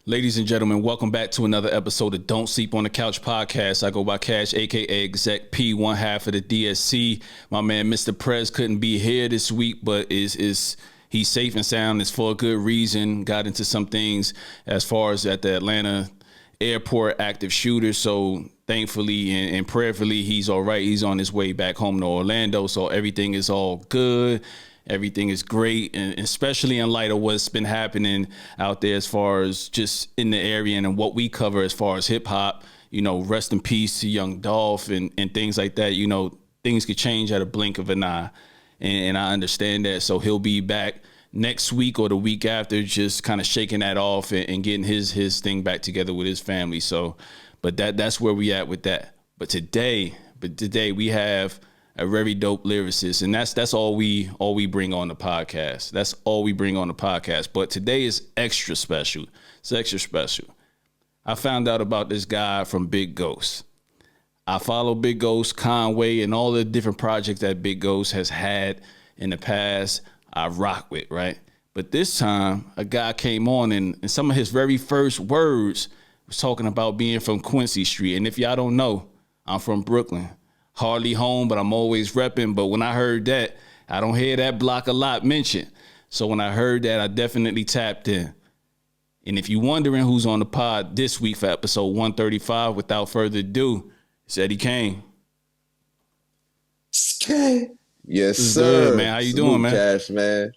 Ladies and gentlemen, welcome back to another episode of Don't Sleep on the Couch podcast. I go by Cash, a.k.a. Exec P, one half of the DSC. My man, Mr. Prez, couldn't be here this week, but he's safe and sound. It's for a good reason. Got into some things as far as at the Atlanta airport active shooter. So thankfully and prayerfully, he's all right. He's on his way back home to Orlando. So everything is all good. Everything is great, and especially in light of what's been happening out there as far as just in the area and what we cover as far as hip hop, you know, rest in peace to Young Dolph and things like that. You know, things could change at a blink of an eye, and I understand that. So he'll be back next week or the week after, just kind of shaking that off and getting his thing back together with his family. So, but that's where we at with that. But today we have a very dope lyricist, and that's all we bring on the podcast. That's all we bring on the podcast. But today is extra special. It's extra special. I found out about this guy from Big Ghost. I follow Big Ghost, Conway, and all the different projects that Big Ghost has had in the past. I rock with, right? But this time, a guy came on, and some of his very first words was talking about being from Quincy Street. And if y'all don't know, I'm from Brooklyn. Hardly home, but I'm always repping. But when I heard that, I don't hear that block a lot mentioned. So when I heard that, I definitely tapped in. And if you're wondering who's on the pod this week for episode 135, without further ado, it's Eddie Kaine. Yes, sir. Good, man. How you doing, man? Cash, man.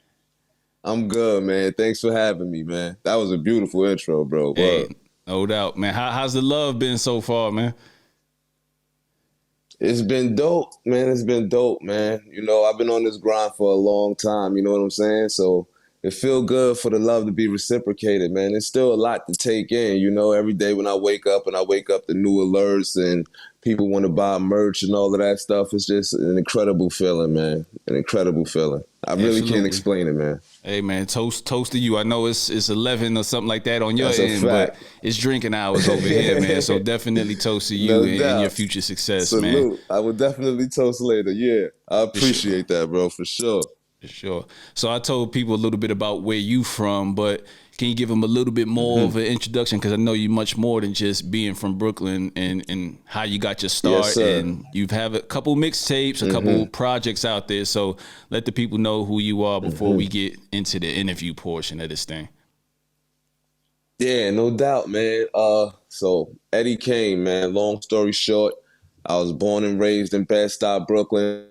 I'm good, man. Thanks for having me, man. That was a beautiful intro, bro. Hey, no doubt, man. How's the love been so far, man? It's been dope, man. It's been dope, man. You know, I've been on this grind for a long time, you know what I'm saying? So it feel good for the love to be reciprocated, man. It's still a lot to take in, you know, every day when I wake up to new alerts and people want to buy merch and all of that stuff. It's just an incredible feeling, man. An incredible feeling. I really Absolutely. can't explain it, man. Hey, man, toast to you. I know it's 11 or something like that on your That's a end, fact. but it's drinking hours over here, man. So definitely toast to you No and doubt. your future success, Salute. man. I will definitely toast later. Yeah, I appreciate that, bro, for sure. For sure. So I told people a little bit about where you from, but can you give them a little bit more of an introduction? Because I know you much more than just being from Brooklyn and how you got your start. Yes, sir. And you've have a couple mixtapes, a couple projects out there. So let the people know who you are before we get into the interview portion of this thing. Yeah, no doubt, man. So Eddie Kaine, man. Long story short, I was born and raised in Bed-Stuy, Brooklyn.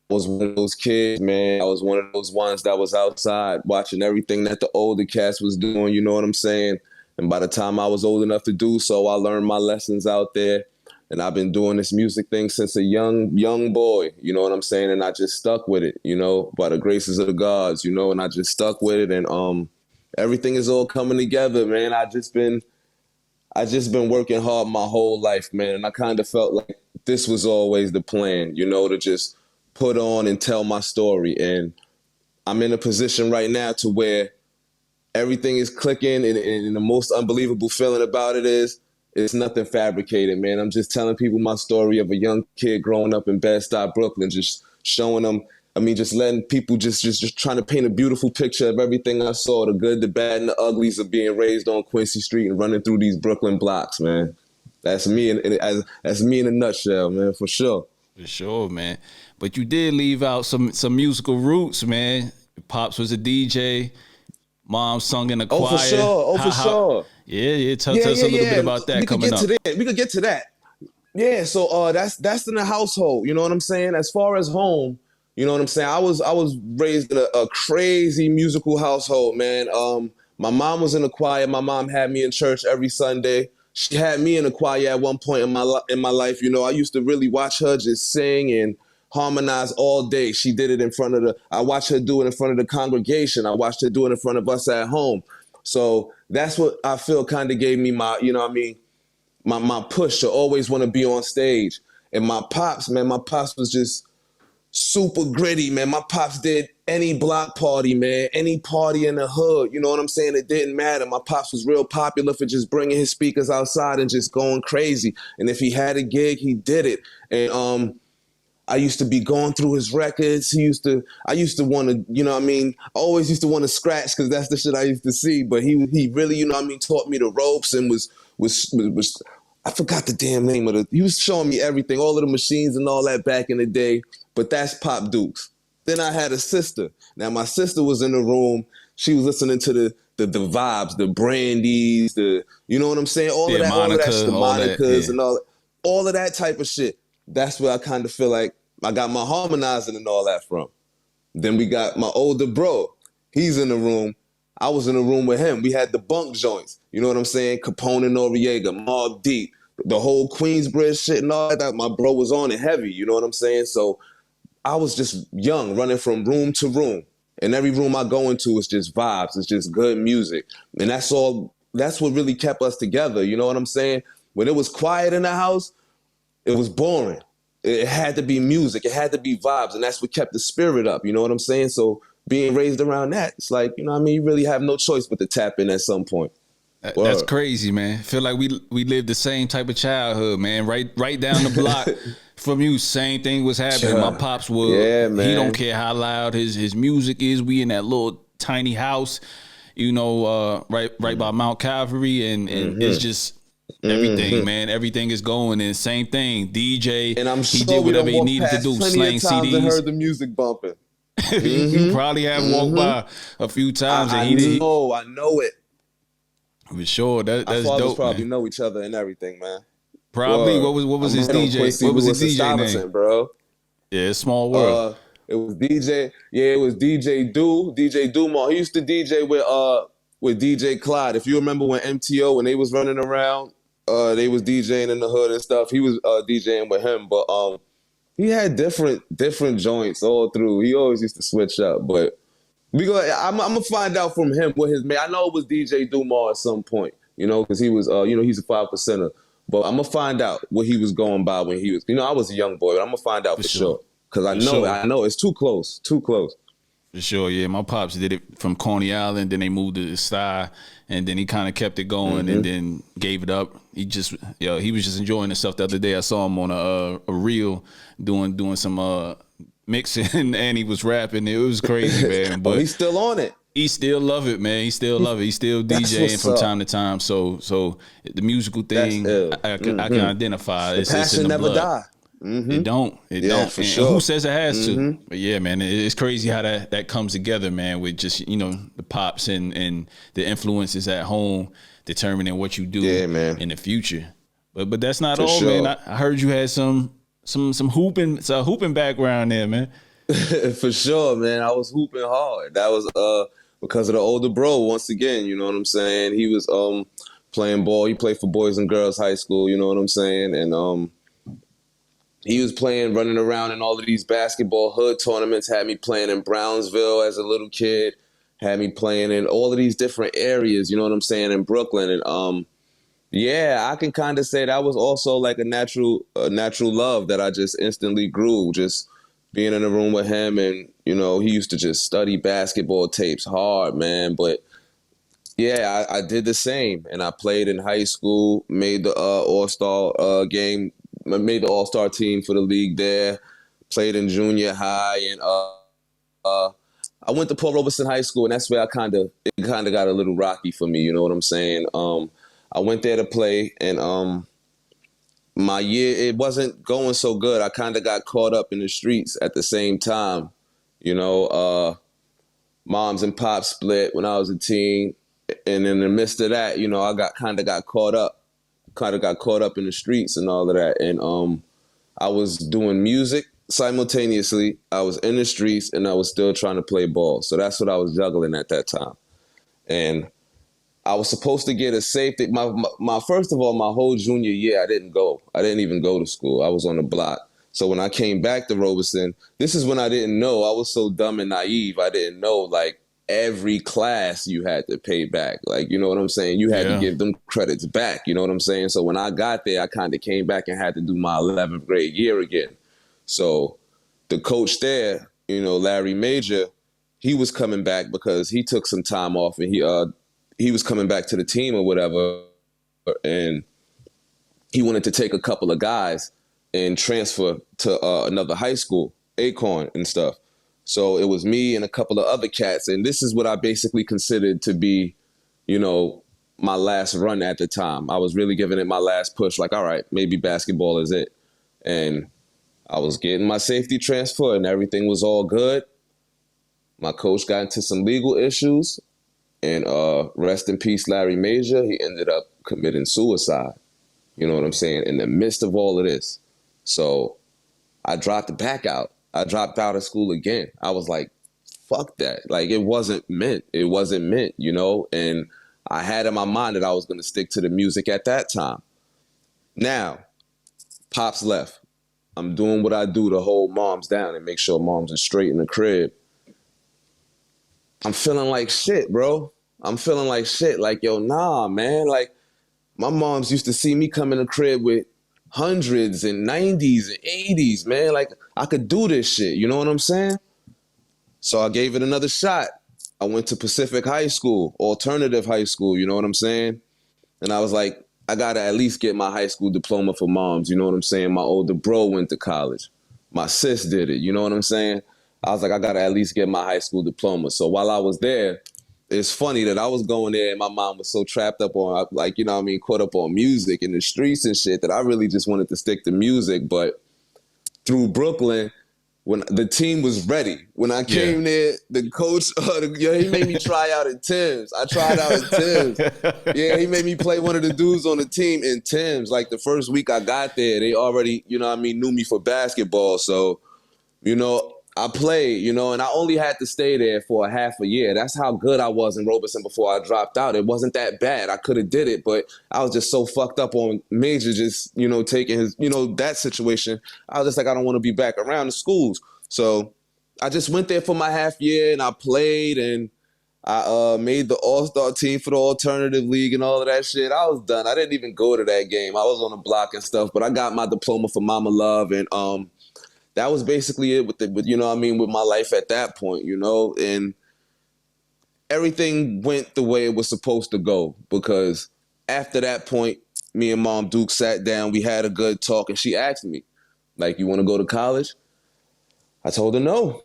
I was one of those kids, man. I was one of those ones that was outside watching everything that the older cats was doing, you know what I'm saying? And by the time I was old enough to do so, I learned my lessons out there. And I've been doing this music thing since a young boy, you know what I'm saying? And I just stuck with it, you know, by the graces of the gods, you know, and I just stuck with it. And everything is all coming together, man. I just been working hard my whole life, man. And I kind of felt like this was always the plan, you know, to just put on and tell my story. And I'm in a position right now to where everything is clicking, and the most unbelievable feeling about it is it's nothing fabricated, man. I'm just telling people my story of a young kid growing up in Bed-Stuy, Brooklyn, just showing them, just letting people just trying to paint a beautiful picture of everything I saw, the good, the bad, and the uglies of being raised on Quincy Street and running through these Brooklyn blocks, man. That's me that's me in a nutshell, man, for sure. For sure, man. But you did leave out some musical roots, man. Your pops was a DJ. Mom sung in the choir. For sure. Yeah. Tell us a little bit about that coming up. We could get to that. Yeah, so that's in the household. You know what I'm saying? As far as home, you know what I'm saying? I was raised in a crazy musical household, man. My mom was in the choir. My mom had me in church every Sunday. She had me in the choir at one point in my life. You know, I used to really watch her just sing and harmonize all day. She did it I watched her do it in front of the congregation. I watched her do it in front of us at home. So that's what I feel kind of gave me my, you know what I mean, my push to always want to be on stage. And my pops was just super gritty, man. My pops did any block party, man, any party in the hood. You know what I'm saying? It didn't matter. My pops was real popular for just bringing his speakers outside and just going crazy. And if he had a gig, he did it. And I used to be going through his records. I used to want to, you know what I mean? I always used to want to scratch because that's the shit I used to see. But he really, you know what I mean, taught me the ropes and was I forgot the damn name of he was showing me everything, all of the machines and all that back in the day. But that's Pop Dukes. Then I had a sister. Now my sister was in the room. She was listening to the vibes, the brandies, you know what I'm saying? All of that, all of that shit, the Monicas and all of that type of shit. That's where I kind of feel like I got my harmonizing and all that from. Then we got my older bro. He's in the room. I was in the room with him. We had the bunk joints. You know what I'm saying? Capone and Noriega, Mobb Deep, the whole Queensbridge shit and all that. My bro was on it heavy. You know what I'm saying? So I was just young, running from room to room. And every room I go into is just vibes. It's just good music. And that's all. That's what really kept us together. You know what I'm saying? When it was quiet in the house, it was boring. It had to be music. It had to be vibes. And that's what kept the spirit up. You know what I'm saying? So being raised around that, it's like, you know what I mean? You really have no choice but to tap in at some point. That's crazy, man. Feel like we lived the same type of childhood, man. Right down the block from you, same thing was happening. My pops would, he don't care how loud his music is. We in that little tiny house, you know, right by Mount Calvary, and it's just everything, man. Everything is going, and same thing. DJ, and I'm sure he did whatever he needed to do, slang CDs. And heard the music bumping. You probably have walked by a few times, and I know it. For sure, that's dope. Our fathers probably know each other and everything, man. Probably. What was his DJ? What was his DJ name, bro? Yeah, Small World. It was DJ. Yeah, it was DJ Dumal. He used to DJ with DJ Clyde. If you remember when MTO, when they was running around, they was DJing in the hood and stuff. He was DJing with him, but he had different joints all through. He always used to switch up, but. I'm gonna find out from him what his man. I know it was DJ Dumal at some point, you know, because he was, you know, he's a 5%er. But I'm gonna find out what he was going by when he was, you know, I was a young boy, but I'm gonna find out for sure. Because I know it's too close. For sure, yeah. My pops did it from Coney Island, then they moved to the Sty, and then he kind of kept it going, and then gave it up. He was just enjoying himself the other day. I saw him on a reel doing some mixing, and he was rapping. It was crazy, man. But he's still on it. He still love it, man. He still love it. He's still DJing from time to time. So the musical thing, I can identify. The passion never die. It don't. For sure. Who says it has to? But yeah, man, it's crazy how that comes together, man. With just, you know, the pops and the influences at home determining what you do in the future. But that's not all, man. I heard you had some hooping background there, man. For sure, man. I was hooping hard. That was because of the older bro. Once again, you know what I'm saying. He was playing ball. He played for Boys and Girls High School. You know what I'm saying, and he was running around in all of these basketball hood tournaments. Had me playing in Brownsville as a little kid. Had me playing in all of these different areas. You know what I'm saying, in Brooklyn, and yeah, I can kind of say that was also like a natural love that I just instantly grew, just being in a room with him. And, you know, he used to just study basketball tapes hard, man. But yeah, I did the same. And I played in high school, made the All-Star game, made the All-Star team for the league there, played in junior high. And I went to Paul Robeson High School, and that's where it kind of got a little rocky for me. You know what I'm saying? I went there to play, and my year, it wasn't going so good. I kind of got caught up in the streets at the same time. You know, moms and pops split when I was a teen, and in the midst of that, you know, I got caught up in the streets and all of that. And I was doing music simultaneously. I was in the streets, and I was still trying to play ball. So that's what I was juggling at that time. And I was supposed to get a safety. My first of all, my whole junior year, I didn't go. I didn't even go to school. I was on the block. So when I came back to Robeson, this is when I didn't know. I was so dumb and naive. I didn't know, like, every class you had to pay back. Like, you know what I'm saying? You had to give them credits back. You know what I'm saying? So when I got there, I kind of came back and had to do my 11th grade year again. So the coach there, you know, Larry Major, he was coming back because he took some time off, and he was coming back to the team or whatever, and he wanted to take a couple of guys. and transfer to another high school, Acorn and stuff. So it was me and a couple of other cats. And this is what I basically considered to be, you know, my last run at the time. I was really giving it my last push, like, all right, maybe basketball is it. And I was getting my safety transfer and everything was all good. My coach got into some legal issues, and rest in peace, Larry Major. He ended up committing suicide. You know what I'm saying? In the midst of all of this. So I dropped back out. I dropped out of school again. I was like, fuck that. Like, it wasn't meant. It wasn't meant, you know? And I had in my mind that I was going to stick to the music at that time. Now, Pops left. I'm doing what I do to hold moms down and make sure moms are straight in the crib. I'm feeling like shit, bro. I'm feeling like shit. Like, yo, nah, man. Like, my moms used to see me come in the crib with hundreds and 90s and 80s, man. Like, I could do this shit. You know what I'm saying? So I gave it another shot. I went to Pacific High School, alternative high school, you know what I'm saying? And I was like, I gotta at least get my high school diploma for moms, you know what I'm saying? My older bro went to college. My sis did it, you know what I'm saying? I was like, I gotta at least get my high school diploma. So while I was there, it's funny that I was going there and my mom was so trapped up on, like, you know what I mean, caught up on music and the streets and shit that I really just wanted to stick to music. But through Brooklyn, when the team was ready, when I came there, the coach, he made me try out in Tim's. I tried out in Tim's. Yeah, he made me play one of the dudes on the team in Tim's. Like, the first week I got there, they already, you know what I mean, knew me for basketball. So, you know, I played, you know, and I only had to stay there for a half a year. That's how good I was in Robeson before I dropped out. It wasn't that bad. I could have did it, but I was just so fucked up on Major just, you know, taking his, you know, that situation. I was just like, I don't want to be back around the schools. So I just went there for my half year and I played and I made the all-star team for the alternative league and all of that shit. I was done. I didn't even go to that game. I was on the block and stuff, but I got my diploma for Mama Love, and that was basically it with you know what I mean, with my life at that point, you know, and everything went the way it was supposed to go, because after that point, me and Mom Duke sat down, we had a good talk, and she asked me, like, you want to go to college? I told her no.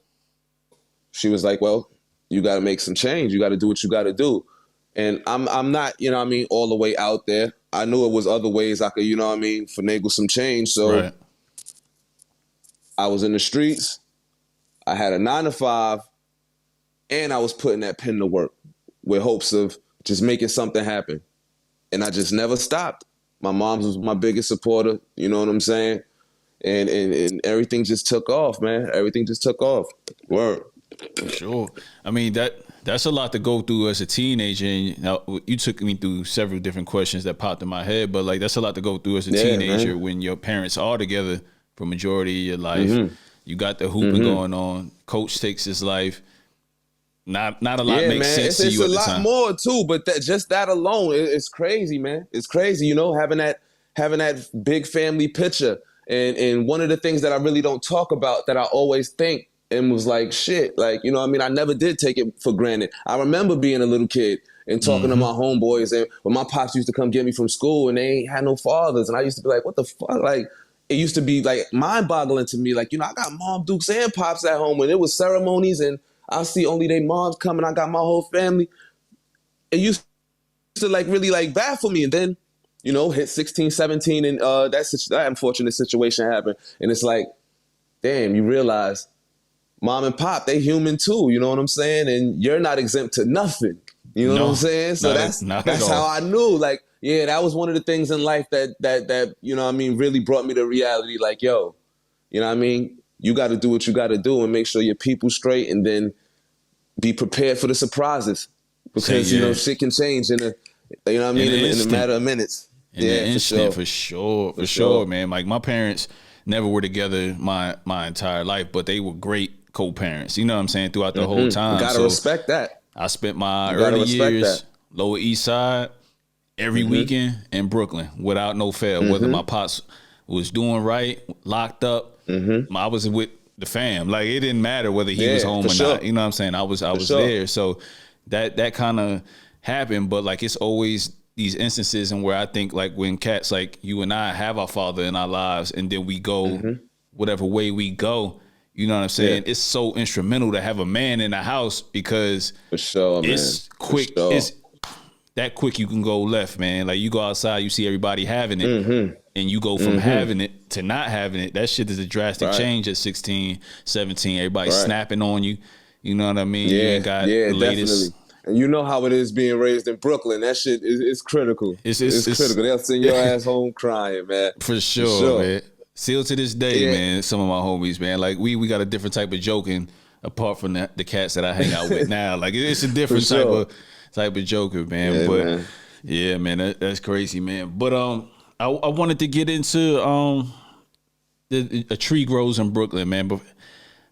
She was like, well, you got to make some change. You got to do what you got to do. And I'm not, you know what I mean, all the way out there. I knew it was other ways I could, you know what I mean, finagle some change. So right. I was in the streets. I had a 9-to-5, and I was putting that pen to work with hopes of just making something happen. And I just never stopped. My mom was my biggest supporter, you know what I'm saying? And everything just took off, man. Everything just took off. Word. For sure. I mean, that's a lot to go through as a teenager. And now, you took me through several different questions that popped in my head, but like, that's a lot to go through as a teenager, man. When your parents are together for majority of your life. Mm-hmm. You got the hooping going on. Coach takes his life. Not a lot makes sense to you at the time. It's a lot more too, but just that alone, it's crazy, man. It's crazy, you know, having that big family picture. And one of the things that I really don't talk about that I always think and was like, shit, like, you know what I mean? I never did take it for granted. I remember being a little kid and talking to my homeboys, and when my pops used to come get me from school and they ain't had no fathers, and I used to be like, what the fuck? Like, it used to be like mind-boggling to me. Like, you know, I got Mom Dukes and Pops at home, and it was ceremonies and I see only they moms coming. I got my whole family. It used to like really like baffle me. And then, you know, hit 16, 17 and that unfortunate situation happened. And it's like, damn, you realize Mom and Pop, they human too. You know what I'm saying? And you're not exempt to nothing. You know what I'm saying? So that's how I knew, like, yeah, that was one of the things in life that, you know what I mean, really brought me to reality. Like, yo, you know what I mean? You got to do what you got to do and make sure your people straight, and then be prepared for the surprises, because, you know, shit can change in a, you know what I mean, in a matter of minutes. For sure, man. Like, my parents never were together my entire life, but they were great co-parents, you know what I'm saying, throughout the whole time. You gotta respect that. I spent my early years, Lower East Side, every weekend in Brooklyn without no fail, whether my pops was doing right, locked up, I was with the fam. Like, it didn't matter whether he was home or not. You know what I'm saying? I was there. So that kind of happened, but like, it's always these instances and where I think like when cats like you and I have our father in our lives and then we go whatever way we go, you know what I'm saying? It's so instrumental to have a man in the house because for sure, it's man. quick. Sure. It's that quick you can go left, man. Like you go outside, you see everybody having it and you go from having it to not having it. That shit is a drastic change at 16, 17. Everybody snapping on you. You know what I mean? Yeah, you ain't got the latest. Definitely. And you know how it is being raised in Brooklyn. That shit is critical. It's critical. They'll send your ass home crying, man. For sure, man. Still to this day, man, some of my homies, man, like we got a different type of joking apart from the cats that I hang out with now. Like it's a different type of joker, man. Yeah, but man. Yeah, man, that's crazy, man. But I wanted to get into a tree grows in Brooklyn, man. But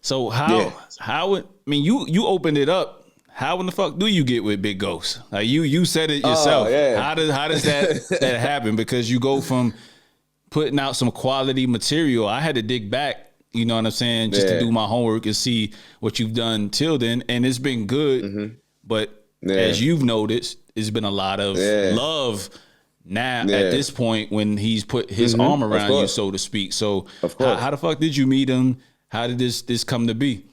so how I mean you opened it up. How in the fuck do you get with Big Ghost? Like you said it yourself. How does that happen? Because you go from putting out some quality material. I had to dig back, you know what I'm saying, just to do my homework and see what you've done till then, and it's been good. But as you've noticed, it's been a lot of love now at this point when he's put his arm around you, so to speak. So how the fuck did you meet him? How did this come to be?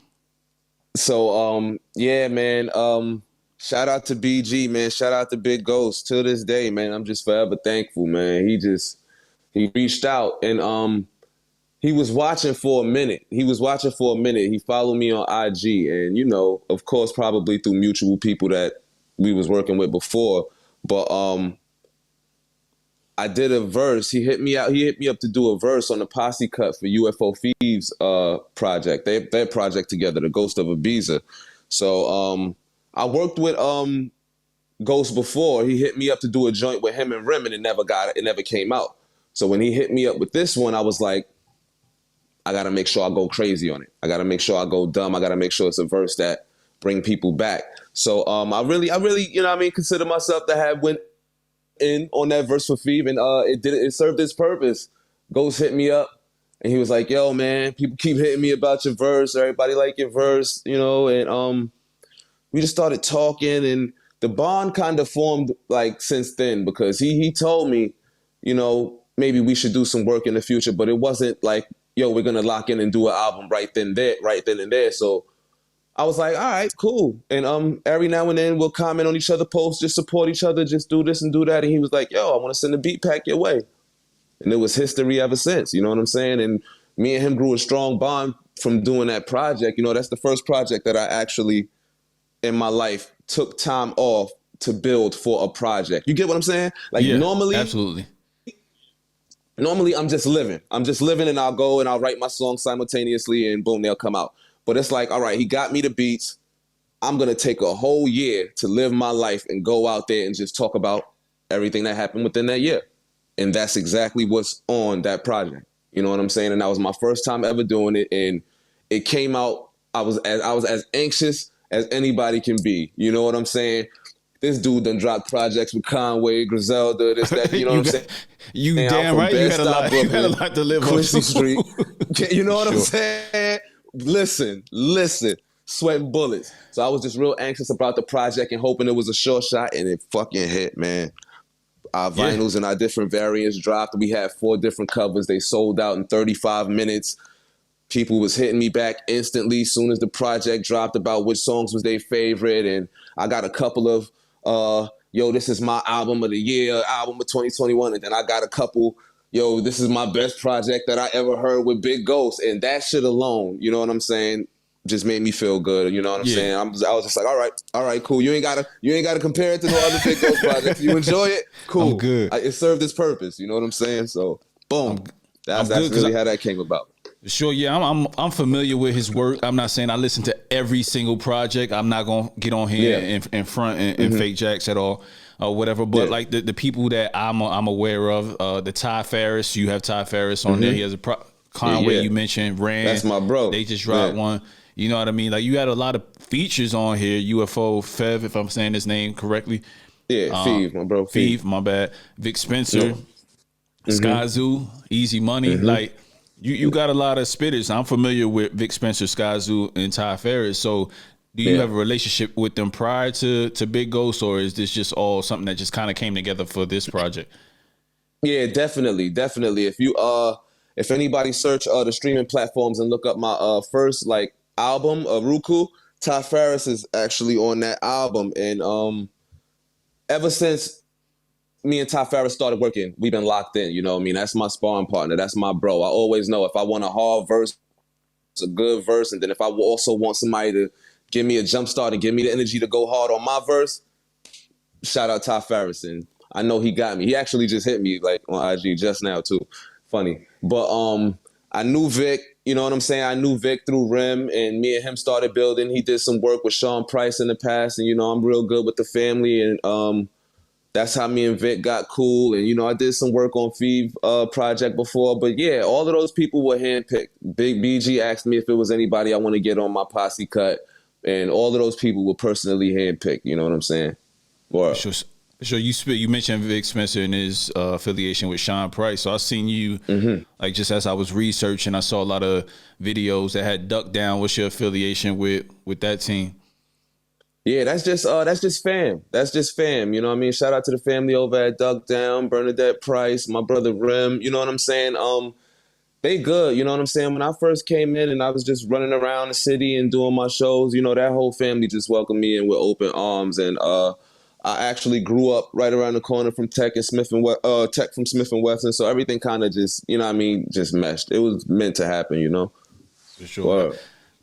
So, man, shout out to BG, man. Shout out to Big Ghost. Till this day, man, I'm just forever thankful, man. He reached out and he was watching for a minute. He followed me on IG and, you know, of course, probably through mutual people that we was working with before. But I did a verse. He hit me out. He hit me up to do a verse on the Posse Cut for UFO Thieves project. Their project together, the Ghost of Ibiza. So I worked with Ghost before. He hit me up to do a joint with him and Rim, and it never came out. So when he hit me up with this one, I was like, I gotta make sure I go crazy on it. I gotta make sure I go dumb. I gotta make sure it's a verse that bring people back. So I really, you know what I mean, consider myself to have went in on that verse for Phoebe, and it served its purpose. Ghost hit me up and he was like, yo, man, people keep hitting me about your verse. Everybody like your verse, you know, and we just started talking and the bond kind of formed like since then because he told me, you know, maybe we should do some work in the future, but it wasn't like, yo, we're gonna lock in and do an album right then and there. So I was like, all right, cool. And every now and then we'll comment on each other's posts, just support each other, just do this and do that. And he was like, yo, I want to send a beat pack your way. And it was history ever since, you know what I'm saying? And me and him grew a strong bond from doing that project. You know, that's the first project that I actually, in my life, took time off to build for a project. You get what I'm saying? Like normally, absolutely. Normally I'm just living and I'll go and I'll write my songs simultaneously and boom, they'll come out. But it's like, all right, he got me the beats. I'm going to take a whole year to live my life and go out there and just talk about everything that happened within that year. And that's exactly what's on that project. You know what I'm saying? And that was my first time ever doing it. And it came out, I was as anxious as anybody can be. You know what I'm saying? This dude done dropped projects with Conway, Griselda, this, that, you know what I'm saying? You damn right, you had a lot to live on. Quincy Street. You know what I'm saying? Listen, sweating bullets. So I was just real anxious about the project and hoping it was a short shot, and it fucking hit, man. Our vinyls and our different variants dropped. We had 4 different covers. They sold out in 35 minutes. People was hitting me back instantly as soon as the project dropped about which songs was their favorite. And I got a couple of, yo, this is my album of the year, album of 2021. And then I got a couple, yo, this is my best project that I ever heard with Big Ghost. And that shit alone, you know what I'm saying, just made me feel good. You know what I'm saying? I was just like, all right, cool. You ain't gotta compare it to no other Big Ghost projects. You enjoy it, cool. I'm good. It served its purpose. You know what I'm saying? So, boom. That's really how that came about. Sure, yeah, I'm familiar with his work. I'm not saying I listen to every single project. I'm not gonna get on here in front and fake jacks at all or whatever. But like the people that I'm aware of, the Ty Ferris, you have Ty Ferris on there. He has a Conway you mentioned, Rand. That's my bro. They just dropped one. You know what I mean? Like you had a lot of features on here. UFO Fev, if I'm saying his name correctly. Yeah, Fev, my bro. Fev, my bad. Vic Spencer, Sky Zoo, Easy Money, like. You got a lot of spitters. I'm familiar with Vic Spencer, Sky Zoo, and Ty Ferris. So Do you have a relationship with them prior to Big Ghost, or is this just all something that just kind of came together for this project? Yeah, definitely. If anybody search the streaming platforms and look up my first like album, Ruku, Ty Farris is actually on that album, and ever since me and Ty Farris started working, we've been locked in. You know what I mean? That's my sparring partner. That's my bro. I always know if I want a hard verse, it's a good verse, and then if I also want somebody to give me a jump start and give me the energy to go hard on my verse, shout out Ty Farris. And I know he got me. He actually just hit me like on IG just now too. Funny. But I knew Vic, you know what I'm saying? I knew Vic through Rim, and me and him started building. He did some work with Sean Price in the past, and you know, I'm real good with the family, and that's how me and Vic got cool. And you know, I did some work on Feeve project before. But yeah, all of those people were handpicked. Big BG asked me if it was anybody I want to get on my posse cut, and all of those people were personally handpicked, you know what I'm saying? Wow. Sure. You mentioned Vic Spencer and his affiliation with Sean Price. So I seen you like just as I was researching, I saw a lot of videos that had Duck Down. What's your affiliation with that team? Yeah, that's just fam. That's just fam. You know what I mean? Shout out to the family over at Duck Down, Bernadette Price, my brother Rim. You know what I'm saying? They good. You know what I'm saying? When I first came in and I was just running around the city and doing my shows, you know, that whole family just welcomed me in with open arms. And I actually grew up right around the corner from Tech and Tech from Smith and Wesson. So everything kind of just, you know what I mean, just meshed. It was meant to happen, you know? For sure. Wow.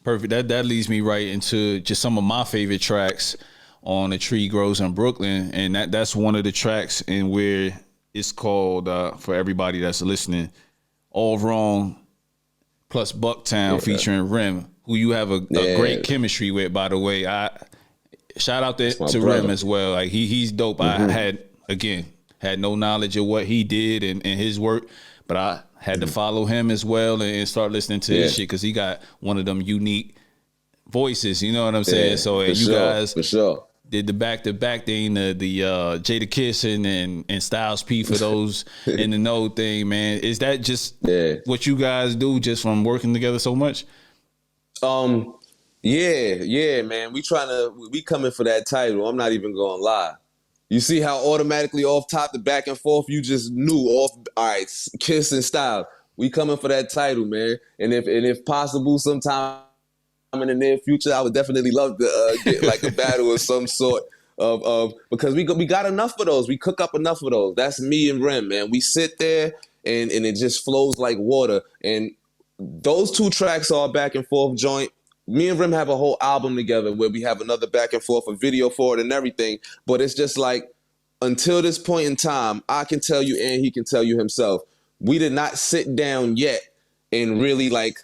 Perfect. That leads me right into just some of my favorite tracks on The Tree Grows in Brooklyn. And that's one of the tracks in where it's called, for everybody that's listening, All Wrong plus Bucktown featuring Rim, who you have a great chemistry with, by the way. Shout out to Rim as well. Like he's dope. I had no knowledge of what he did and his work, but I had to follow him as well and start listening to his shit because he got one of them unique voices. You know what I'm saying? So guys did the back-to-back thing, the Jada Kissin and Styles P for those in the know thing, man. Is that just what you guys do just from working together so much? Yeah, man. We coming for that title. I'm not even gonna lie. You see how automatically off top, the back and forth, you just knew all right, Kiss and Style. We coming for that title, man. And if possible, sometime in the near future, I would definitely love to get like a battle of some sort of because we got enough of those. We cook up enough of those. That's me and Rim, man. We sit there and it just flows like water. And those two tracks are a back and forth joint. Me and Rim have a whole album together where we have another back and forth, a video for it and everything. But it's just like, until this point in time, I can tell you and he can tell you himself, we did not sit down yet and really like,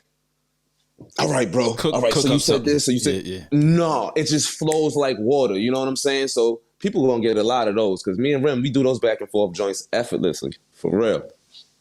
all right, bro. All right, so you said this, so you said, no, it just flows like water. You know what I'm saying? So people are going to get a lot of those because me and Rim, we do those back and forth joints effortlessly, for real.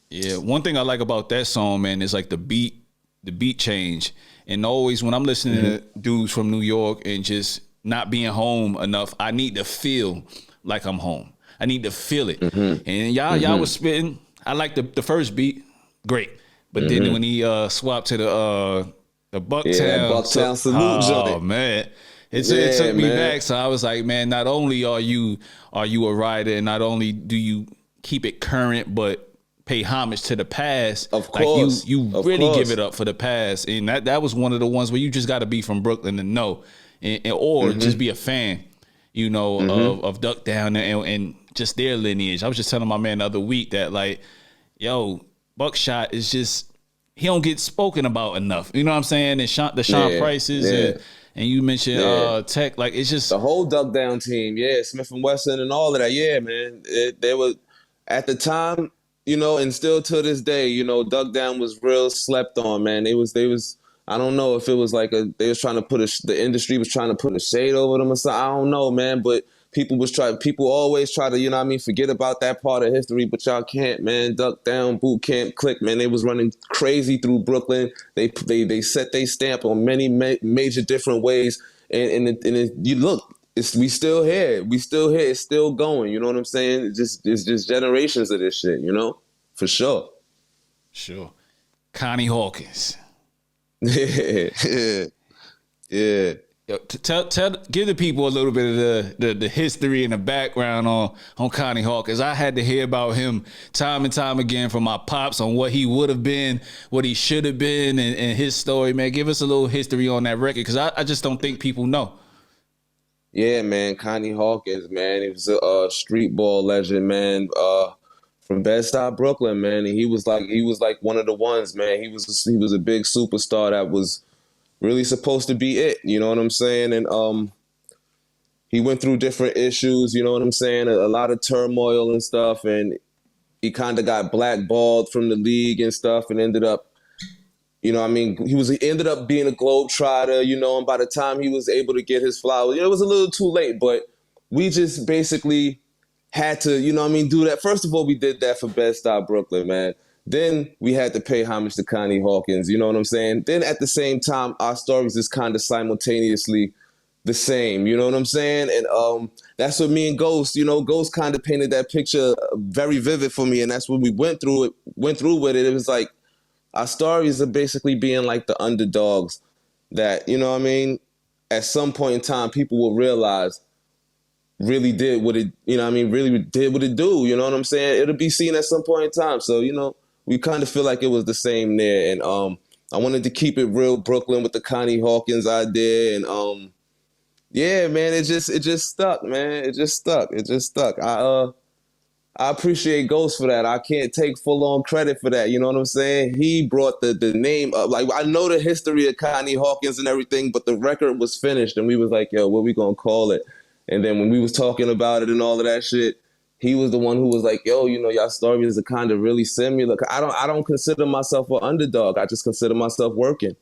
Yeah, one thing I like about that song, man, is like the beat change. And always when I'm listening to dudes from New York and just not being home enough, I need to feel like I'm home. I need to feel it. And y'all was spitting. I like the first beat, great. But then when he swapped to the Bucktown, Bucktown salute joint. Oh man, it took me back. So I was like, man, not only are you a writer, and not only do you keep it current, but pay homage to the past. Of course. Like you really give it up for the past. And that was one of the ones where you just got to be from Brooklyn to know, or just be a fan, you know, of Duck Down and just their lineage. I was just telling my man the other week that like, yo, Buckshot is just, he don't get spoken about enough. You know what I'm saying? And Sean Prices and you mentioned Tech, like it's just the whole Duck Down team. Yeah, Smith and Wesson and all of that. Yeah, man. They were at the time, you know, and still to this day, you know, Duck Down was real slept on, man. They was. I don't know if it was like they was trying to the industry was trying to put a shade over them or something. I don't know, man. But people always try to, you know what I mean, forget about that part of history, but y'all can't, man. Duck Down, Boot Camp, Click, man. They was running crazy through Brooklyn. They set their stamp on many major different ways, and you look. We still here. It's still going. You know what I'm saying? It's just generations of this shit. You know, for sure. Connie Hawkins. Yeah. Give the people a little bit of the history and the background on Connie Hawkins. I had to hear about him time and time again from my pops on what he would have been, what he should have been, and his story, man. Give us a little history on that record, because I just don't think people know. Yeah, man, Connie Hawkins, man. He was a street ball legend, man. From Bed-Stuy, Brooklyn, man. And he was like one of the ones, man. He was a big superstar that was really supposed to be it, you know what I'm saying? And he went through different issues, you know what I'm saying? A lot of turmoil and stuff, and he kind of got blackballed from the league and stuff, and ended up, you know what I mean, he ended up being a globetrotter, you know, and by the time he was able to get his flowers, it was a little too late, but we just basically had to, you know what I mean, do that. First of all, we did that for Bed-Stuy, Brooklyn, man. Then we had to pay homage to Connie Hawkins, you know what I'm saying? Then at the same time, our stories is kind of simultaneously the same, you know what I'm saying? And that's what me and Ghost, you know, Ghost kind of painted that picture very vivid for me, and that's what we went through with it. It was like our stories are basically being like the underdogs that, you know what I mean, at some point in time, people will realize really did what it, you know what I mean, really did what it do, you know what I'm saying? It'll be seen at some point in time. So, you know, we kind of feel like it was the same there. And I wanted to keep it real Brooklyn with the Connie Hawkins idea. And yeah, man, it just stuck, man. It just stuck. I appreciate Ghost for that. I can't take full on credit for that. You know what I'm saying? He brought the name up. Like, I know the history of Connie Hawkins and everything, but the record was finished and we was like, yo, what we gonna call it? And then when we was talking about it and all of that shit, he was the one who was like, yo, you know, y'all stories are kind of really similar. I don't consider myself an underdog. I just consider myself working.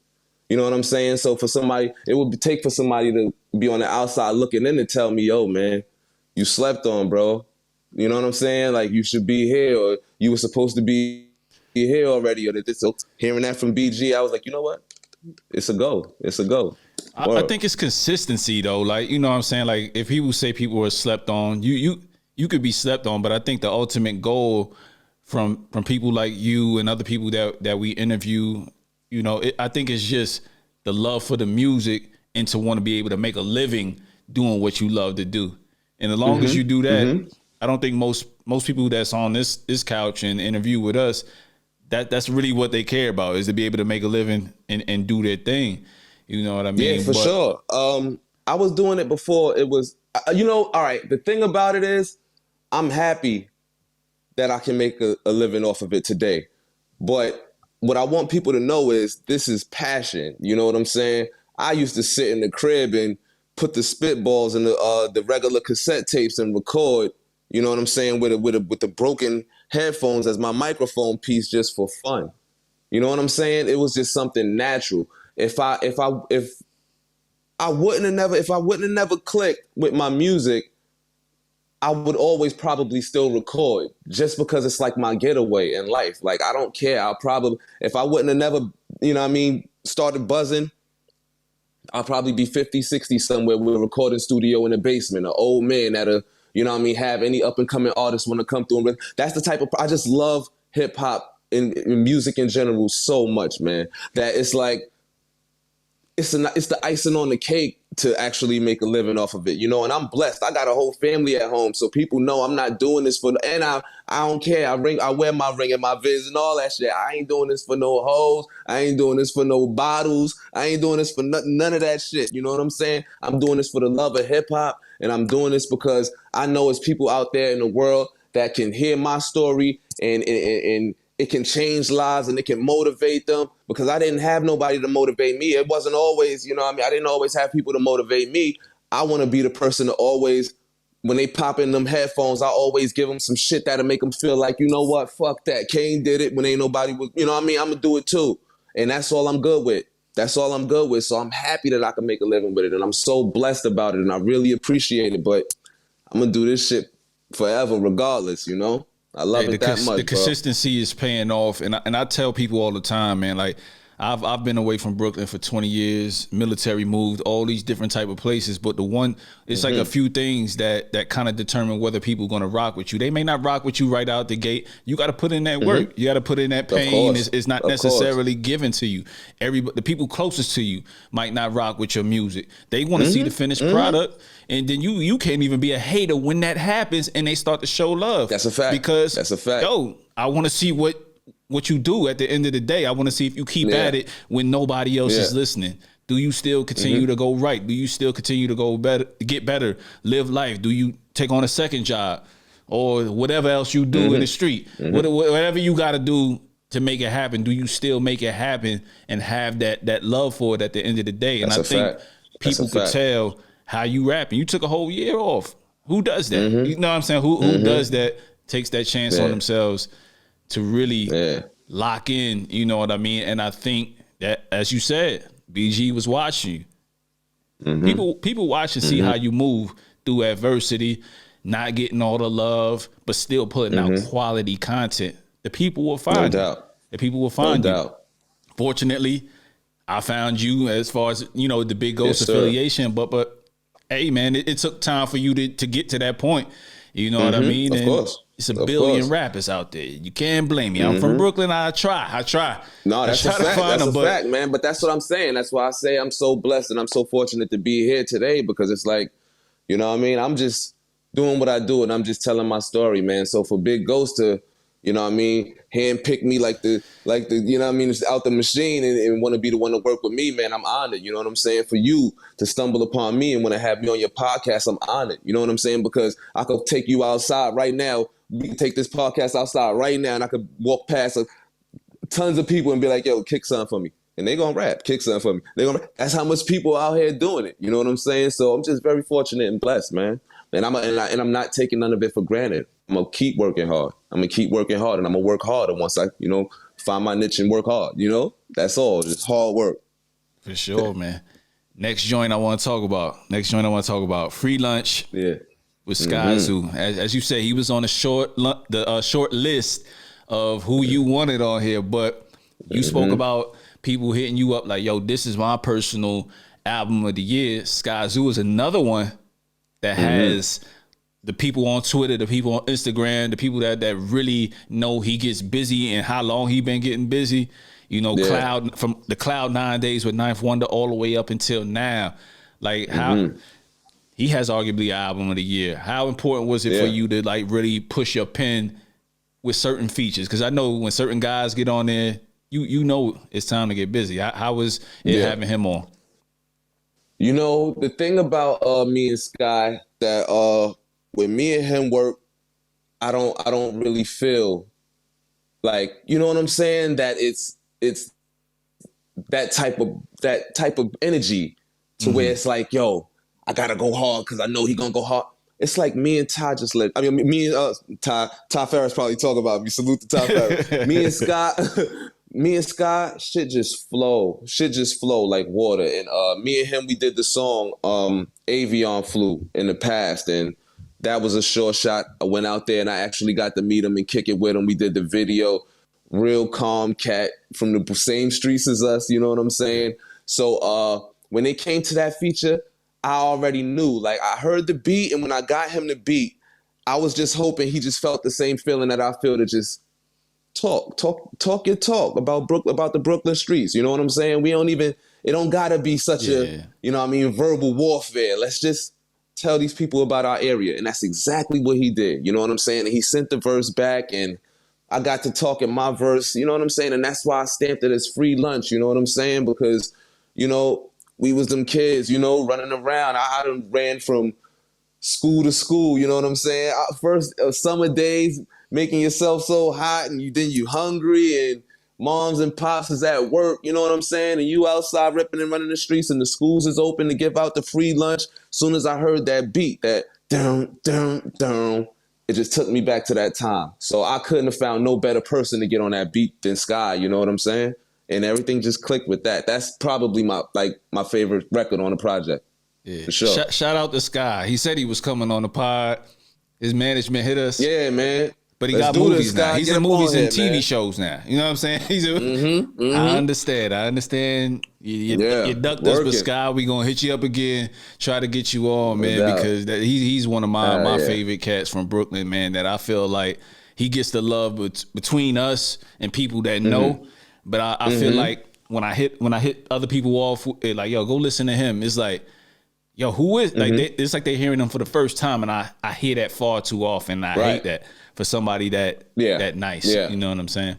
You know what I'm saying? So for somebody, it would take for somebody to be on the outside looking in and tell me, yo, man, you slept on, bro. You know what I'm saying? Like, you should be here, or you were supposed to be here already. Or this. So hearing that from BG, I was like, you know what? It's a go. It's a go. I think it's consistency, though. Like, you know what I'm saying? Like, if people say people were slept on, you could be slept on, but I think the ultimate goal from people like you and other people that we interview, you know, I think it's just the love for the music and to want to be able to make a living doing what you love to do. And as long as you do that, I don't think most people that's on this couch and interview with us, that's really what they care about, is to be able to make a living and do their thing. You know what I mean? Yeah, for sure. I was doing it before it was, you know, all right, the thing about it is I'm happy that I can make a living off of it today. But what I want people to know is this is passion. You know what I'm saying? I used to sit in the crib and put the spitballs in the regular cassette tapes and record, you know what I'm saying, with the broken headphones as my microphone piece just for fun. You know what I'm saying? It was just something natural. If I wouldn't have never clicked with my music, I would always probably still record, just because it's like my getaway in life. Like, I don't care. If I wouldn't have never, you know what I mean, started buzzing, I'll probably be 50, 60 somewhere with a recording studio in the basement, an old man that'll, you know what I mean, have any up and coming artists want to come through. And that's the type of, I just love hip hop and music in general so much, man, that it's like, it's the icing on the cake to actually make a living off of it, you know. And I'm blessed. I got a whole family at home, so people know I'm not doing this for. And I don't care. I wear my ring and my viz and all that shit. I ain't doing this for no hoes. I ain't doing this for no bottles. I ain't doing this for none of that shit. You know what I'm saying? I'm doing this for the love of hip hop, and I'm doing this because I know it's people out there in the world that can hear my story and it can change lives and it can motivate them, because I didn't have nobody to motivate me. It wasn't always, you know what I mean? I didn't always have people to motivate me. I want to be the person to always, when they pop in them headphones, I always give them some shit that'll make them feel like, you know what, fuck that. Kaine did it when ain't nobody was, you know what I mean? I'm going to do it too. And that's all I'm good with. That's all I'm good with. So I'm happy that I can make a living with it. And I'm so blessed about it. And I really appreciate it. But I'm going to do this shit forever regardless, you know? I love it that much, the consistency is paying off. And I tell people all the time, man, like, I've been away from Brooklyn for 20 years, military moved, all these different type of places. But the one, it's like a few things that kind of determine whether people going to rock with you. They may not rock with you right out the gate. You got to put in that work. You got to put in that pain. It's not necessarily given to you. The people closest to you might not rock with your music. They want to see the finished product. And then you can't even be a hater when that happens and they start to show love. That's a fact. Because that's a fact. Yo, I want to see what you do at the end of the day. I want to see if you keep at it when nobody else is listening. Do you still continue to go right? Do you still continue to go better, get better, live life? Do you take on a second job or whatever else you do in the street? Whatever you got to do to make it happen, do you still make it happen and have that love for it at the end of the day? And I think people could tell how you rapping. You took a whole year off. Who does that? You know what I'm saying? Who does that, takes that chance on themselves to really lock in, you know what I mean? And I think that, as you said, BG was watching you. People watch and see how you move through adversity, not getting all the love, but still putting out quality content. The people will find you. The people will find you. Fortunately, I found you as far as, you know, the Big Ghost affiliation, but hey, man, it took time for you to get to that point. You know what I mean? Of course. It's a billion rappers out there. You can't blame me. I'm from Brooklyn. I try. No, that's a fact. That's a fact, man. But that's what I'm saying. That's why I say I'm so blessed and I'm so fortunate to be here today, because it's like, you know what I mean? I'm just doing what I do and I'm just telling my story, man. So for Big Ghost to, you know what I mean, handpick me like the, you know what I mean, it's out the machine and want to be the one to work with me, man, I'm honored. You know what I'm saying? For you to stumble upon me and want to have me on your podcast, I'm honored. You know what I'm saying? Because I could take you outside right now. We can take this podcast outside right now and I could walk past tons of people and be like, yo, kick something for me. And they gonna rap, kick something for me. That's how much people out here doing it. You know what I'm saying? So I'm just very fortunate and blessed, man. And I'm not taking none of it for granted. I'm gonna keep working hard. And I'm gonna work harder once I, you know, find my niche and work hard. You know, that's all. Just hard work. For sure, man. Next joint I want to talk about. Free Lunch. Yeah. With Skyzoo. As you say, he was on the short list of who you wanted on here, but you spoke about people hitting you up like, yo, this is my personal album of the year. Skyzoo is another one that has the people on Twitter, the people on Instagram, the people that really know he gets busy and how long he been getting busy. You know, from the Cloud 9 days with Ninth Wonder all the way up until now. Like how he has arguably an album of the year. How important was it for you to like really push your pen with certain features? Because I know when certain guys get on there, you know it's time to get busy. How was it having him on? You know, the thing about me and Sky, that when me and him work, I don't really feel like, you know what I'm saying, that it's that type of energy to where it's like, yo, I gotta go hard because I know he gonna go hard. It's like me and Ty just let, I mean, me and Ty Ferris probably talk about me. Salute to Ty Ferris. Me and Scott, shit just flow like water. And me and him, we did the song Avion Flu in the past, and that was a sure shot. I went out there and I actually got to meet him and kick it with him. We did the video. Real calm cat from the same streets as us, you know what I'm saying? So when it came to that feature, I already knew. Like, I heard the beat, and when I got him the beat, I was just hoping he just felt the same feeling that I feel, to just talk your talk about the Brooklyn streets. You know what I'm saying? It don't gotta be such a, you know what I mean, verbal warfare. Let's just tell these people about our area. And that's exactly what he did. You know what I'm saying? And he sent the verse back, and I got to talk in my verse. You know what I'm saying? And that's why I stamped it as Free Lunch. You know what I'm saying? Because, you know, we was them kids, you know, running around. I done ran from school to school, you know what I'm saying? First, summer days, making yourself so hot, and then you hungry, and moms and pops is at work, you know what I'm saying? And you outside ripping and running the streets, and the schools is open to give out the free lunch. Soon as I heard that beat, that dun, dun, dun, it just took me back to that time. So I couldn't have found no better person to get on that beat than Sky, you know what I'm saying? And everything just clicked with that. That's probably my favorite record on the project. Yeah, for sure. Shout out to Sky. He said he was coming on the pod. His management hit us. Yeah, man. But he Let's got do this, movies now. Scott. He's Get in up movies on and here, TV man. shows now. You know what I'm saying? I understand. You Yeah, ducked us, but working. Sky, we gonna hit you up again. Try to get you on, No man, doubt. because he's one of my Yeah. favorite cats from Brooklyn, man. That I feel like he gets the love between us and people that know. But I feel like when I hit other people off, like, yo, go listen to him. It's like, yo, who is like? It's like they're hearing them for the first time, and I hear that far too often. I hate that for somebody that nice. Yeah. You know what I'm saying?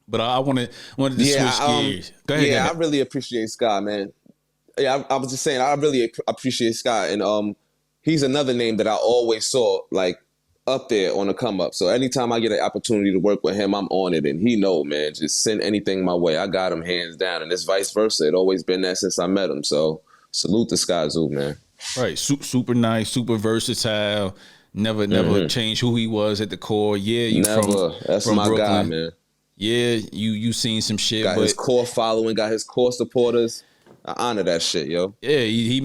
But I wanted to Yeah, switch gears. Go ahead. I really appreciate Scott, man. Yeah, I was just saying, I really appreciate Scott, and he's another name that I always saw like up there on the come up. So anytime I get an opportunity to work with him, I'm on it, and he know, man, just send anything my way. I got him hands down, and it's vice versa. It always been that since I met him. So salute to Sky Zoo, man. Right, super nice, super versatile. Never changed who he was at the core. Yeah, you Never. That's from my Brooklyn. guy, man. Yeah, you seen some shit, Got but his core following, got his core supporters. I honor that shit, yo. yeah, he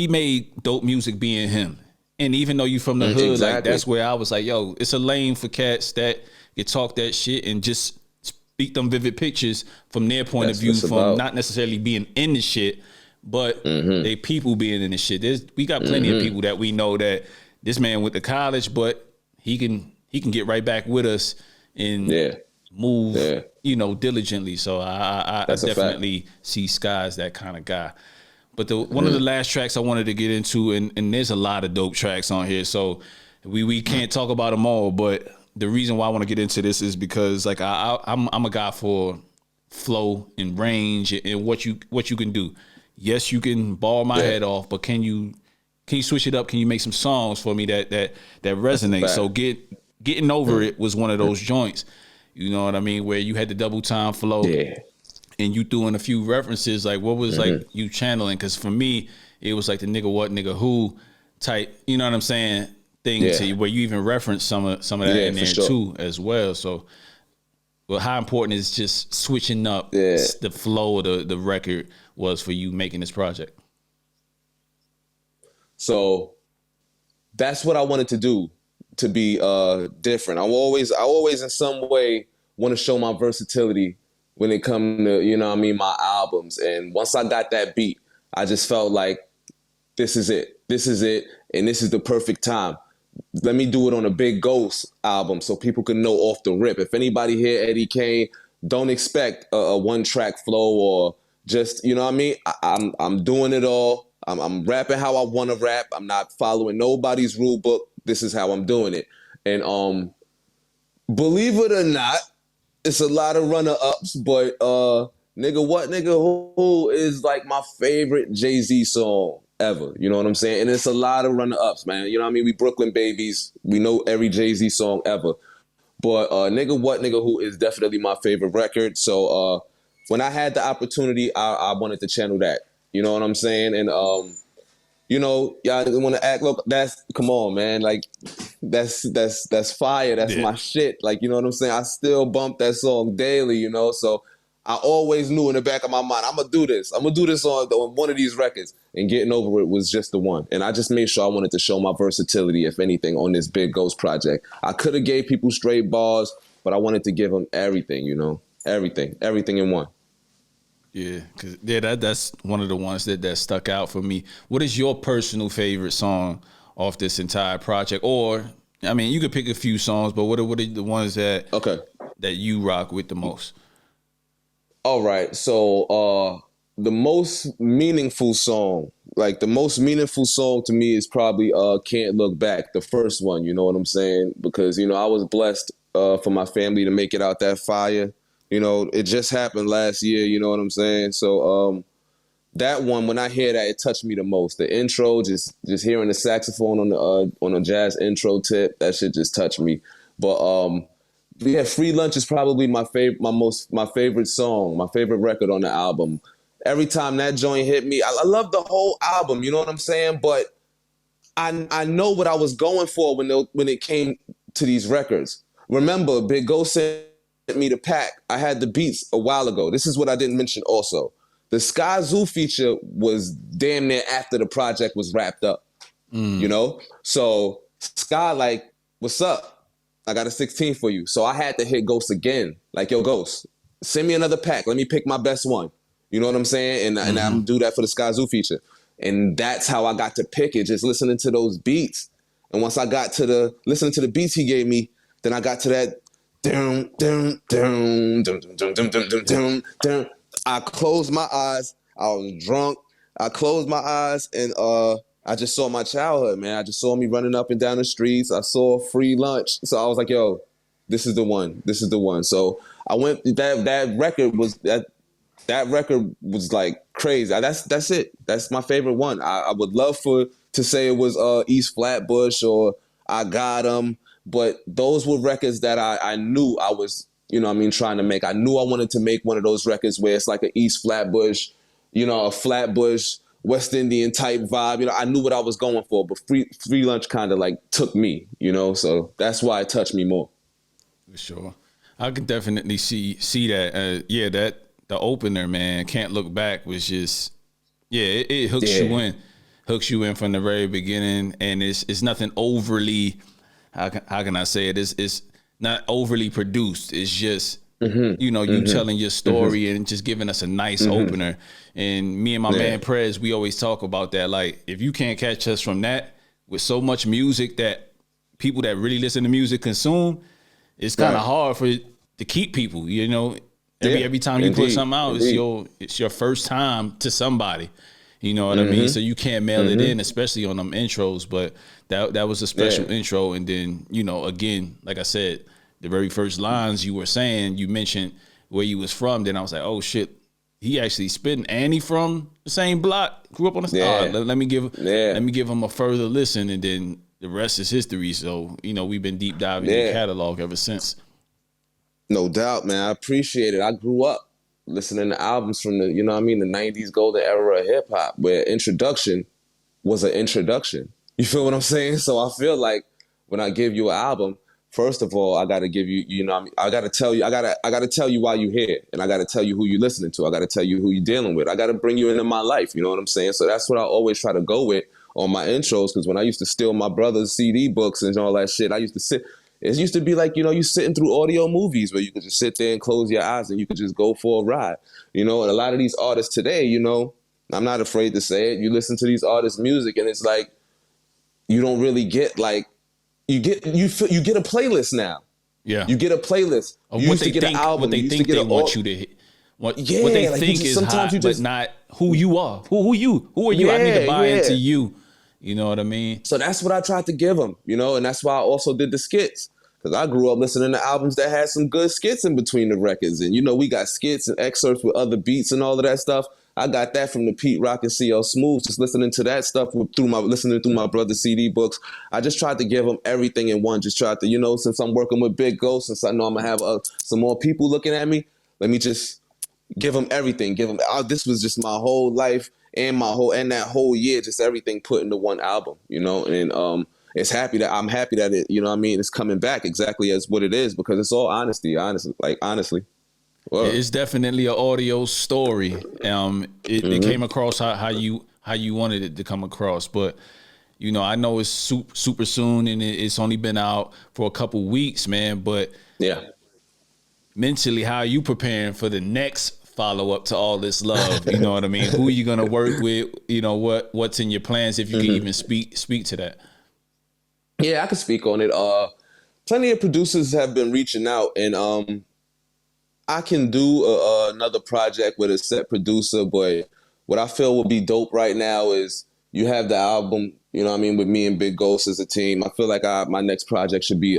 made dope music being him. And even though you from the hood, Exactly. like that's where I was like, yo, it's a lane for cats that can talk that shit and just speak them vivid pictures from their point That's of view, what it's from about. not necessarily being in the shit, but they people being in the shit. We got plenty of people that we know that this man went to college, but he can get right back with us and move, diligently. So I definitely see Sky as that kind of guy. But one of the last tracks I wanted to get into, and there's a lot of dope tracks on here, so we can't talk about them all. But the reason why I want to get into this is because like I'm a guy for flow and range and what you can do. Yes, you can ball my head off, but can you switch it up? Can you make some songs for me that resonate? So getting over it was one of those joints. You know what I mean? Where you had the double time flow. Yeah. And you threw in a few references, like what was like you channeling? Because for me, it was like the nigga what, nigga who type, you know what I'm saying, thing to you, where you even reference some of that in there too as well. So, well, how important is just switching up the flow of the record was for you making this project? So that's what I wanted to do, to be different. I always in some way want to show my versatility when it comes to, you know what I mean, my albums. And once I got that beat, I just felt like this is it, and this is the perfect time. Let me do it on a Big Ghost album so people can know off the rip. If anybody hear Eddie Kaine, don't expect a one-track flow or just, you know what I mean? I'm doing it all. I'm rapping how I want to rap. I'm not following nobody's rule book. This is how I'm doing it. And believe it or not, it's a lot of runner-ups, but nigga what, nigga who is like my favorite Jay-Z song ever. You know what I'm saying? And it's a lot of runner-ups, man. You know what I mean? We Brooklyn babies. We know every Jay-Z song ever. But nigga what, nigga who is definitely my favorite record. So when I had the opportunity, I wanted to channel that. You know what I'm saying? And you know, y'all want to act like come on, man. Like that's fire. That's my shit. Like, you know what I'm saying? I still bump that song daily, you know? So I always knew in the back of my mind, I'm going to do this. I'm going to do this on one of these records. And Getting Over It was just the one. And I just made sure I wanted to show my versatility, if anything, on this Big Ghost project. I could have gave people straight bars, but I wanted to give them everything, you know? Everything in one. Yeah, cause that's one of the ones that stuck out for me. What is your personal favorite song off this entire project? Or, I mean, you could pick a few songs, but what are the ones that you rock with the most? All right, so the most meaningful song to me is probably Can't Look Back, the first one, you know what I'm saying? Because, you know, I was blessed for my family to make it out that fire. You know, it just happened last year, you know what I'm saying? So that one, when I hear that, it touched me the most. The intro, just hearing the saxophone on a jazz intro tip, that shit just touched me. But yeah, Free Lunch is probably my favorite song, my favorite record on the album. Every time that joint hit me, I love the whole album, you know what I'm saying? But I know what I was going for when it came to these records. Remember, Big Ghost sent me the pack. I had the beats a while ago. This is what I didn't mention also. The Sky Zoo feature was damn near after the project was wrapped up, you know? So Sky like, what's up? I got a 16 for you. So I had to hit Ghost again. Like, yo, Ghost, send me another pack. Let me pick my best one. You know what I'm saying? And I'm gonna do that for the Sky Zoo feature. And that's how I got to pick it, just listening to those beats. And once I got to listening to the beats he gave me, then I got to that dum dum dum dum dum dum dum dum dum dum. I closed my eyes. I was drunk. I closed my eyes and I just saw my childhood, man. I just saw me running up and down the streets. I saw free lunch. So I was like, yo, this is the one. This is the one. So I went, that record was like crazy. That's it. That's my favorite one. I would love to say it was East Flatbush or I Got 'Em, but those were records that I knew I was, you know what I mean, trying to make. I knew I wanted to make one of those records where it's like an East Flatbush, you know, a Flatbush, West Indian type vibe. You know, I knew what I was going for, but free lunch kind of like took me, you know, so that's why it touched me more. For sure. I could definitely see that. That the opener, man, Can't Look Back was just, it hooks you in from the very beginning, and it's nothing overly, how can I say it? It's not overly produced. It's just, you telling your story and just giving us a nice opener. And me and my man Prez, we always talk about that. Like, if you can't catch us from that with so much music that people that really listen to music consume, it's kind of hard to keep people, you know. Every time you put something out, it's your first time to somebody. You know what I mean? So you can't mail it in, especially on them intros. But that was a special intro. And then, you know, again, like I said, the very first lines you were saying, you mentioned where you was from. Then I was like, oh shit, he actually spitting, and he from the same block, grew up on the let me give him a further listen, and then the rest is history. So, you know, we've been deep diving in the catalog ever since. No doubt, man. I appreciate it. I grew up listening to albums from the, you know what I mean, the 90s golden era of hip hop, where introduction was an introduction. You feel what I'm saying? So I feel like when I give you an album, first of all, I got to give you, you know what I mean? I got to tell you, I got to tell you why you here, and I got to tell you who you're listening to. I got to tell you who you're dealing with. I got to bring you into my life. You know what I'm saying? So that's what I always try to go with on my intros, because when I used to steal my brother's CD books and all that shit, it used to be like, you know, you sitting through audio movies where you could just sit there and close your eyes and you could just go for a ride, you know. And a lot of these artists today, you know, I'm not afraid to say it, you listen to these artists' music and it's like, you don't really get like, you get a playlist now. Yeah. You get a playlist. Of you what used they to get think, an album. what they you think they want you to hit. What they like think is hot, but not who you are. Who are you? I need to buy into you. You know what I mean? So that's what I tried to give them, you know, and that's why I also did the skits. Because I grew up listening to albums that had some good skits in between the records. And, you know, we got skits and excerpts with other beats and all of that stuff. I got that from the Pete Rock and CL Smooth, just listening to that stuff listening through my brother's CD books. I just tried to give them everything in one. Just tried to, you know, since I'm working with Big Ghost, since I know I'm going to have some more people looking at me, let me just give them everything. This was just my whole life and that whole year, just everything put into one album, you know. And I'm happy that it, you know what I mean, it's coming back exactly as what it is, because it's all honestly. Whoa. It's definitely an audio story. It came across how you wanted it to come across, but you know, I know it's super soon and it's only been out for a couple weeks, man. But mentally, how are you preparing for the next follow up to All This Love? You know what I mean? Who are you gonna work with? You know, what's in your plans, if you can even speak to that? Yeah, I can speak on it. Plenty of producers have been reaching out, and I can do another project with a set producer, but what I feel would be dope right now is you have the album, you know what I mean, with me and Big Ghost as a team. I feel like my next project should be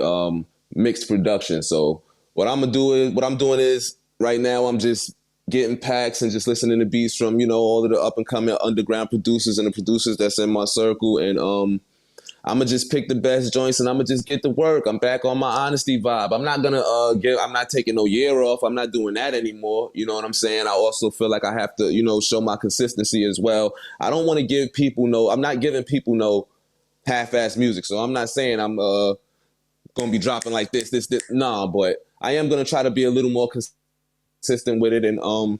mixed production. So what I'm doing is right now I'm just getting packs and just listening to beats from, you know, all of the up and coming underground producers and the producers that's in my circle, and I'm gonna just pick the best joints and I'm gonna just get to work. I'm back on my honesty vibe. I'm not gonna I'm not taking no year off. I'm not doing that anymore. You know what I'm saying? I also feel like I have to, you know, show my consistency as well. I don't want to give people I'm not giving people no half-ass music. So I'm not saying I'm gonna be dropping like this. Nah, but I am gonna try to be a little more consistent with it, and I'm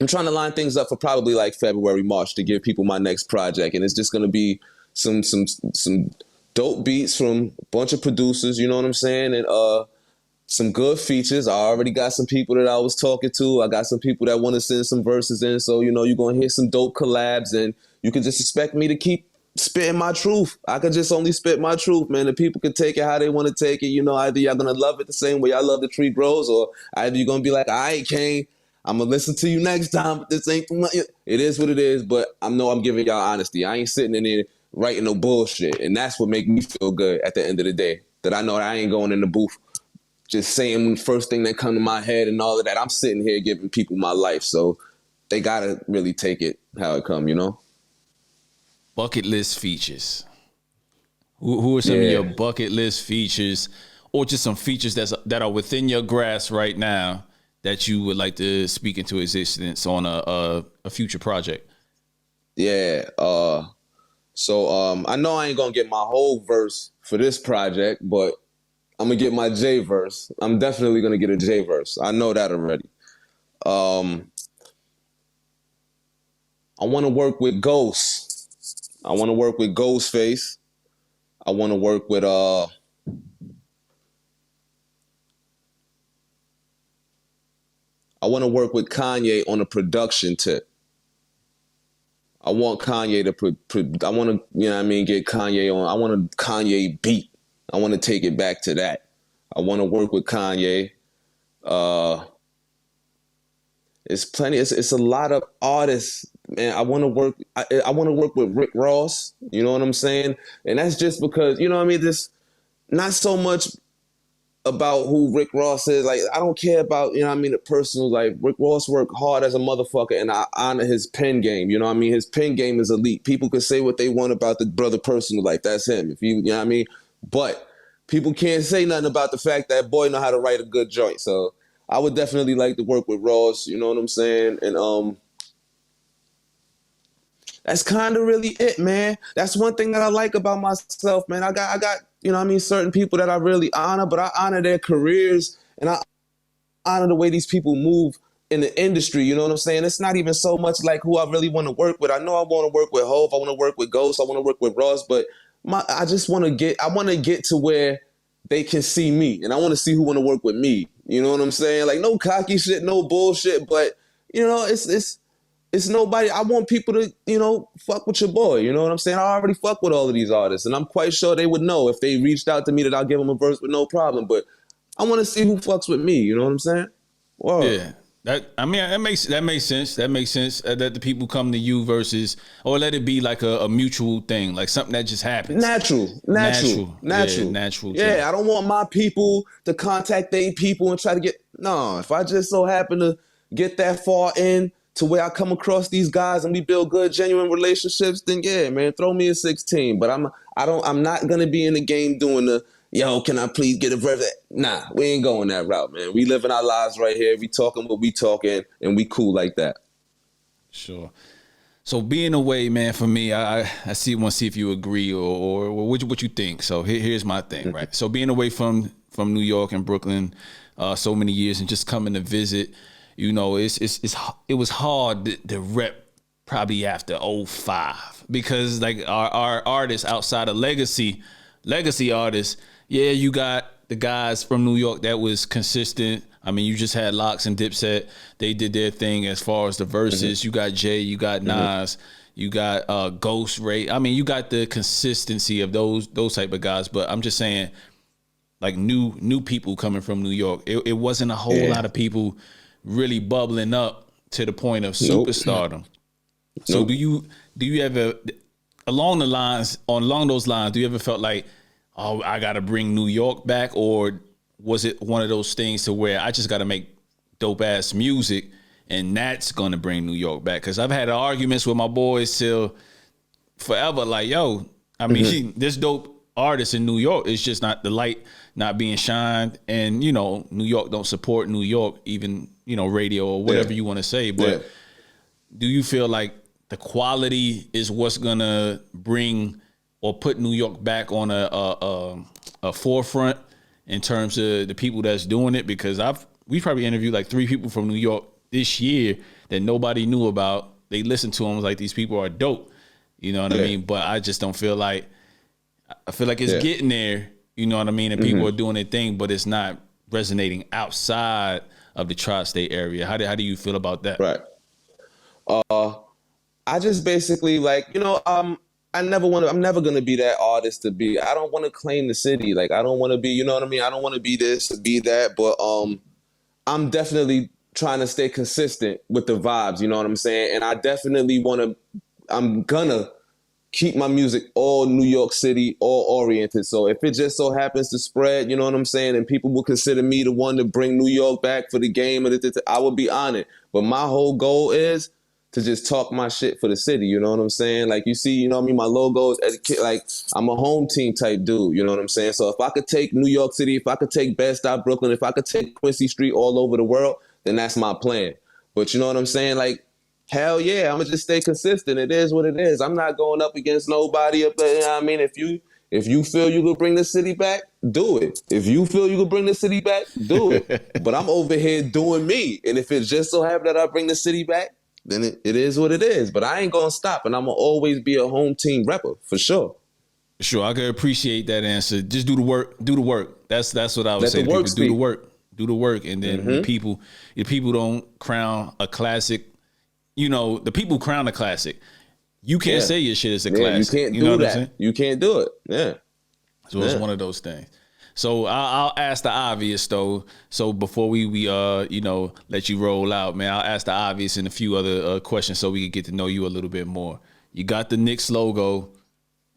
trying to line things up for probably like February, March to give people my next project, and it's just gonna be some dope beats from a bunch of producers, you know what I'm saying? And some good features. I already got some people that I was talking to. I got some people that want to send some verses in. So, you know, you're going to hear some dope collabs, and you can just expect me to keep spitting my truth. I could just only spit my truth, man. The people can take it how they want to take it. You know, either y'all going to love it the same way I love the tree grows, or either you're going to be like, all right, Kaine, I'm going to listen to you next time, but this ain't for my... It is what it is, but I know I'm giving y'all honesty. I ain't sitting in there writing no bullshit, and that's what make me feel good at the end of the day, that I know that I ain't going in the booth just saying the first thing that come to my head and all of that. I'm sitting here giving people my life, so they gotta really take it how it come, you know? Bucket list features. Who are some of your bucket list features, or just some features that are within your grasp right now that you would like to speak into existence on a future project? Yeah. So I know I ain't gonna get my whole verse for this project, but I'm gonna get my J verse. I'm definitely gonna get a J verse. I know that already. I want to work with Ghost. I want to work with Ghostface. I want to work with I want to work with Kanye on a production tip. I want Kanye to I want to, you know what I mean, get Kanye on. I want a Kanye beat. I want to take it back to that. I want to work with Kanye. It's plenty. It's a lot of artists, man. I want to work. I want to work with Rick Ross. You know what I'm saying? And that's just because, you know what I mean. This not so much about who Rick Ross is. Like, I don't care about, you know what I mean, the personal. Like, Rick Ross worked hard as a motherfucker, and I honor his pen game. You know what I mean? His pen game is elite. People could say what they want about the brother personal life. That's him. If you know what I mean. But people can't say nothing about the fact that boy know how to write a good joint. So I would definitely like to work with Ross. You know what I'm saying? And that's kind of really it, man. That's one thing that I like about myself, man. I got, you know what I mean, certain people that I really honor, but I honor their careers, and I honor the way these people move in the industry. You know what I'm saying? It's not even so much like who I really want to work with. I know I want to work with Hov. I want to work with Ghost. I want to work with Ross, but I just want to get to where they can see me, and I want to see who want to work with me. You know what I'm saying? Like, no cocky shit, no bullshit, but you know, it's nobody. I want people to, you know, fuck with your boy. You know what I'm saying? I already fuck with all of these artists, and I'm quite sure they would know if they reached out to me that I'll give them a verse with no problem. But I want to see who fucks with me. You know what I'm saying? Whoa. Yeah. That makes sense. That makes sense that the people come to you versus, or let it be like a mutual thing, like something that just happens. Natural. Yeah, natural. Yeah, I don't want my people to contact their people and try to get. No, if I just so happen to get that far in to where I come across these guys and we build good, genuine relationships, then yeah, man, throw me a 16. But I'm not gonna be in the game doing the, yo, can I please get a verse? Nah, we ain't going that route, man. We living our lives right here. We talking what we talking, and we cool like that. Sure. So being away, man, for me, I want to see if you agree or what you think. So here's my thing, right? So being away from New York and Brooklyn so many years and just coming to visit, you know, it was hard to rep probably after 05 because like our artists outside of legacy artists, yeah, you got the guys from New York that was consistent. I mean, you just had Lox and Dipset. They did their thing as far as the verses. Mm-hmm. You got Jay, you got Nas, you got Ghost Ray. I mean, you got the consistency of those type of guys. But I'm just saying, like new people coming from New York. It wasn't a whole lot of people really bubbling up to the point of superstardom. So do you ever along those lines, do you ever felt like, oh, I got to bring New York back, or was it one of those things to where I just got to make dope ass music and that's going to bring New York back? Because I've had arguments with my boys till forever. Like, yo, I mean, this dope artist in New York is just not the light not being shined. And, you know, New York don't support New York, even, you know, radio or whatever you want to say. But do you feel like the quality is what's going to bring or put New York back on a forefront in terms of the people that's doing it? Because we probably interviewed like 3 people from New York this year that nobody knew about. They listened to them like these people are dope. You know what I mean? But I just don't feel like, I feel like it's getting there, you know what I mean? And people are doing their thing, but it's not resonating outside of the tri-state area. How do you feel about that? Right. I just basically like, I'm never gonna be that artist to be. I don't want to claim the city. Like I don't want to be, you know what I mean? I don't want to be this, be that, but I'm definitely trying to stay consistent with the vibes, you know what I'm saying? And I definitely I'm gonna keep my music all New York City, all oriented. So if it just so happens to spread, you know what I'm saying, and people will consider me the one to bring New York back for the game, I will be on it. But my whole goal is to just talk my shit for the city, you know what I'm saying? Like you see, you know what I mean, my logo is like I'm a home team type dude, you know what I'm saying? So if I could take New York City, if I could take Bed-Stuy, Brooklyn, if I could take Quincy Street all over the world, then that's my plan. But you know what I'm saying? Like, hell yeah, I'm gonna just stay consistent. It is what it is. I'm not going up against nobody up there. You know what I mean? If you feel you could bring the city back, do it. If you feel you could bring the city back, do it. But I'm over here doing me. And if it just so happen that I bring the city back, then it is what it is. But I ain't gonna stop, and I'm gonna always be a home team rapper for sure. Sure, I can appreciate that answer. Just do the work. Do the work. That's what I would say to people. Do the work. Do the work, and then if people don't crown a classic, you know, the people crown a classic. You can't say your shit is a classic. You can't do that. You can't do it. Yeah. So it's one of those things. So I'll ask the obvious though. So before we let you roll out, man, I'll ask the obvious and a few other questions so we can get to know you a little bit more. You got the Knicks logo.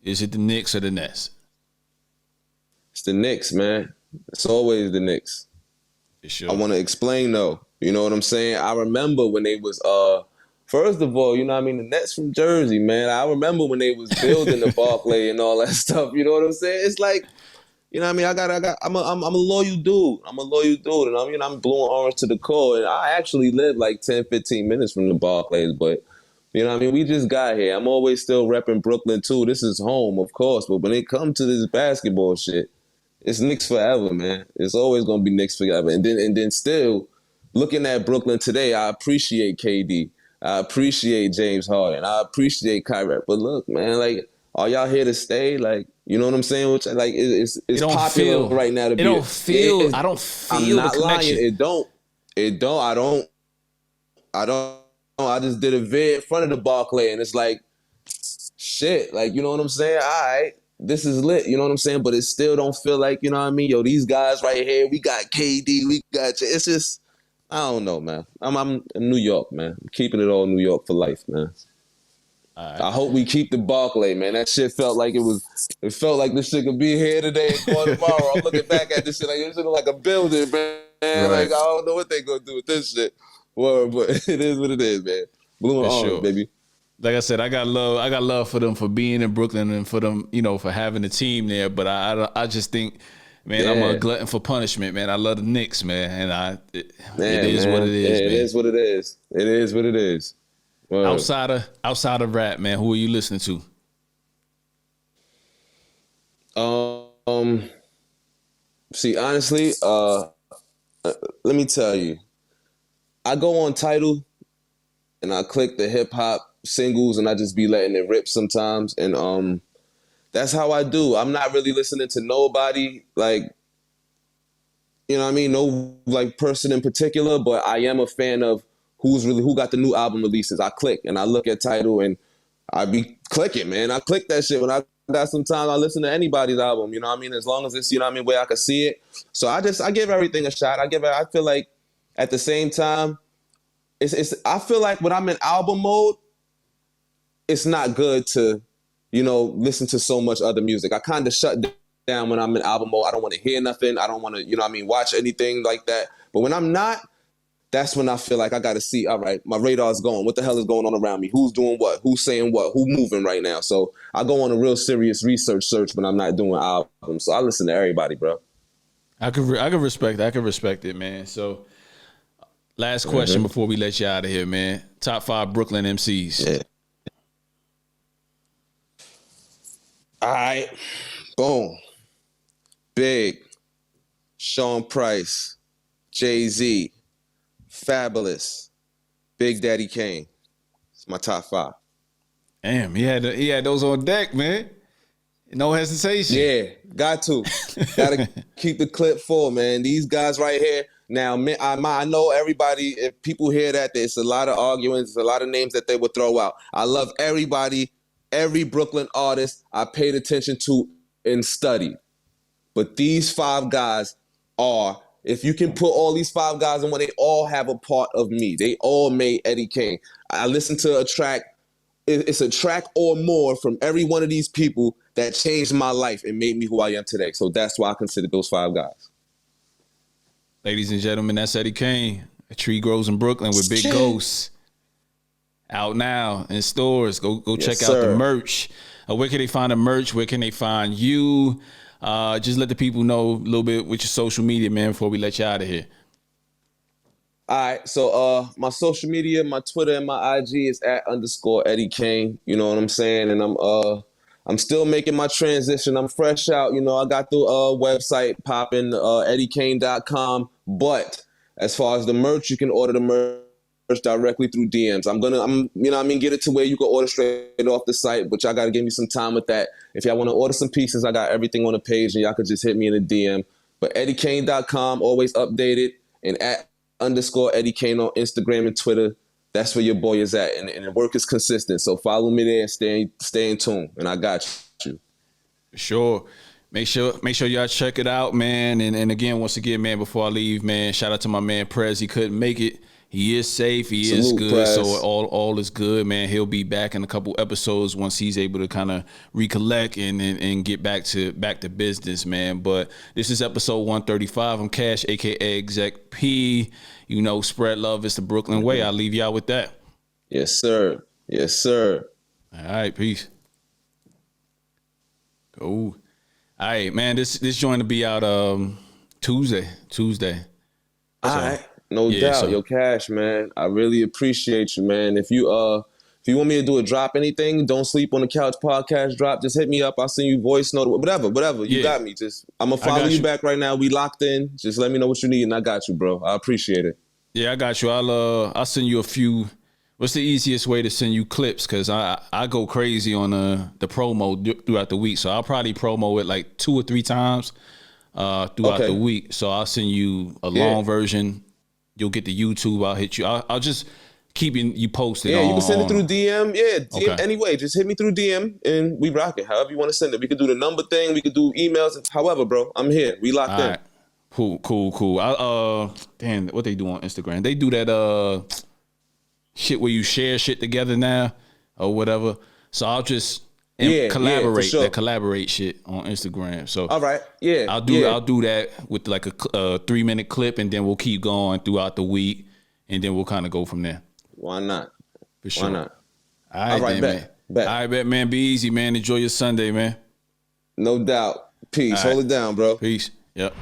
Is it the Knicks or the Nets? It's the Knicks, man. It's always the Knicks. Sure. I want to explain though. You know what I'm saying? I remember when they was first of all, you know what I mean, the Nets from Jersey, man. I remember when they was building the Barclay and all that stuff. You know what I'm saying? It's like, you know what I mean? I'm a loyal dude. I'm a loyal dude, and I'm blue and orange to the core. And I actually live like 10, 15 minutes from the Barclays, but you know what I mean? We just got here. I'm always still repping Brooklyn too. This is home, of course. But when it comes to this basketball shit, it's Knicks forever, man. It's always gonna be Knicks forever. And then still, looking at Brooklyn today, I appreciate KD. I appreciate James Harden. I appreciate Kyrie. But look, man, like, are y'all here to stay? Like, you know what I'm saying? Which, like, it's popular right now to be. I don't feel I'm not the connection. lying. It don't. I just did a vid in front of the Barclay, and it's like, shit. Like, you know what I'm saying? All right. This is lit, you know what I'm saying? But it still don't feel like, you know what I mean? Yo, these guys right here, we got KD, it's just, I don't know, man. I'm in New York, man. I'm keeping it all New York for life, man. Right. I hope we keep the Barclay, man. That shit felt like it felt like this shit could be here today and gone tomorrow. I'm looking back at this shit like it's like a building, man. Right. Like, I don't know what they gonna do with this shit. Well, but it is what it is, man. Blue and orange, baby. Like I said, I got love for them for being in Brooklyn and for them, you know, for having a team there. But I just think, man, I'm a glutton for punishment, man. I love the Knicks, man, and it is what it is. Yeah, it is what it is. It is what it is. Word. Outside of rap, man, who are you listening to? See, honestly, let me tell you, I go on Tidal and I click the hip hop singles and I just be letting it rip sometimes, and that's how I do. I'm not really listening to nobody, like, you know what I mean, no like person in particular, but I am a fan of who got the new album releases. I click and I look at Tidal and I be clicking, man. I click that shit when I got some time. I listen to anybody's album, you know what I mean, as long as it's, you know what I mean, where I can see it. So I give everything a shot. I feel like at the same time, I feel like when I'm in album mode, it's not good to, you know, listen to so much other music. I kind of shut down when I'm in album mode. I don't want to hear nothing. I don't want to, you know what I mean, watch anything like that. But when I'm not, that's when I feel like I got to see, all right, my radar's going. What the hell is going on around me? Who's doing what? Who's saying what? Who moving right now? So I go on a real serious research search when I'm not doing albums. So I listen to everybody, bro. I could respect that. I could respect it, man. So last question before we let you out of here, man. Top 5 Brooklyn MCs. Yeah. All right. Boom. Big. Sean Price. Jay-Z. Fabulous. Big Daddy Kaine. It's my top 5. Damn, he had those on deck, man. No hesitation. Yeah, got to keep the clip full, man. These guys right here. Now, I know everybody. If people hear that, there's a lot of arguments, a lot of names that they would throw out. I love everybody, every Brooklyn artist I paid attention to and studied. But these 5 guys are, if you can put all these 5 guys in one, they all have a part of me. They all made Eddie Kaine. I listened to a track. It's a track or more from every one of these people that changed my life and made me who I am today. So that's why I consider those 5 guys. Ladies and gentlemen, that's Eddie Kaine. A Tree Grows in Brooklyn with Big Ghosts. Out now in stores. Go check out the merch. Where can they find the merch? Where can they find you? Just let the people know a little bit with your social media, man, before we let you out of here. All right, so my social media, my Twitter and my IG is @_Eddie Kaine. You know what I'm saying? And I'm still making my transition. I'm fresh out. You know, I got the website popping, eddiekaine.com. But as far as the merch, you can order the merch directly through DMs. I'm you know what I mean, get it to where you can order straight off the site, but y'all got to give me some time with that. If y'all want to order some pieces, I got everything on the page, and y'all could just hit me in the DM. But eddiekaine.com, always updated, and @_Eddie Kaine on Instagram and Twitter. That's where your boy is at, and the work is consistent. So follow me there, stay in tune, and I got you. Sure. Make sure y'all check it out, man. And again, once again, man, before I leave, man, shout out to my man Prez. He couldn't make it. He is safe. He is good. Prez. So all is good, man. He'll be back in a couple episodes once he's able to kind of recollect and get back to business, man. But this is episode 135. I'm Cash, aka Exec P. You know, spread love is the Brooklyn way. I'll leave y'all with that. Yes, sir. Yes, sir. All right, peace. Cool. All right, man. This joint to be out Tuesday. All right. No doubt. So, Yo, Cash, man, I really appreciate you, man. If you want me to do a drop anything, Don't Sleep on the Couch podcast drop, just hit me up. I'll send you voice note, whatever. You got me. I'm going to follow you back right now. We locked in. Just let me know what you need, and I got you, bro. I appreciate it. Yeah, I got you. I'll send you a few. What's the easiest way to send you clips? Because I go crazy on the promo throughout the week. So I'll probably promo it like 2 or 3 times throughout the week. So I'll send you a long version. You'll get the YouTube. I'll hit you. I'll just keep you posted. Yeah, you can send it through DM. Yeah, DM anyway. Just hit me through DM and we rock it. However you want to send it. We could do the number thing. We could do emails. However, bro, I'm here. We locked in. Right. Cool. Damn, what they do on Instagram? They do that shit where you share shit together now or whatever. So I'll just collaborate. Sure. That collaborate shit on Instagram. So all right, yeah, I'll do that with like a 3-minute clip, and then we'll keep going throughout the week, and then we'll kind of go from there. Why not? For sure. Why not? All right, man. All right, bet, man. Be easy, man. Enjoy your Sunday, man. No doubt. Peace. Hold it down, bro. Peace. Yep.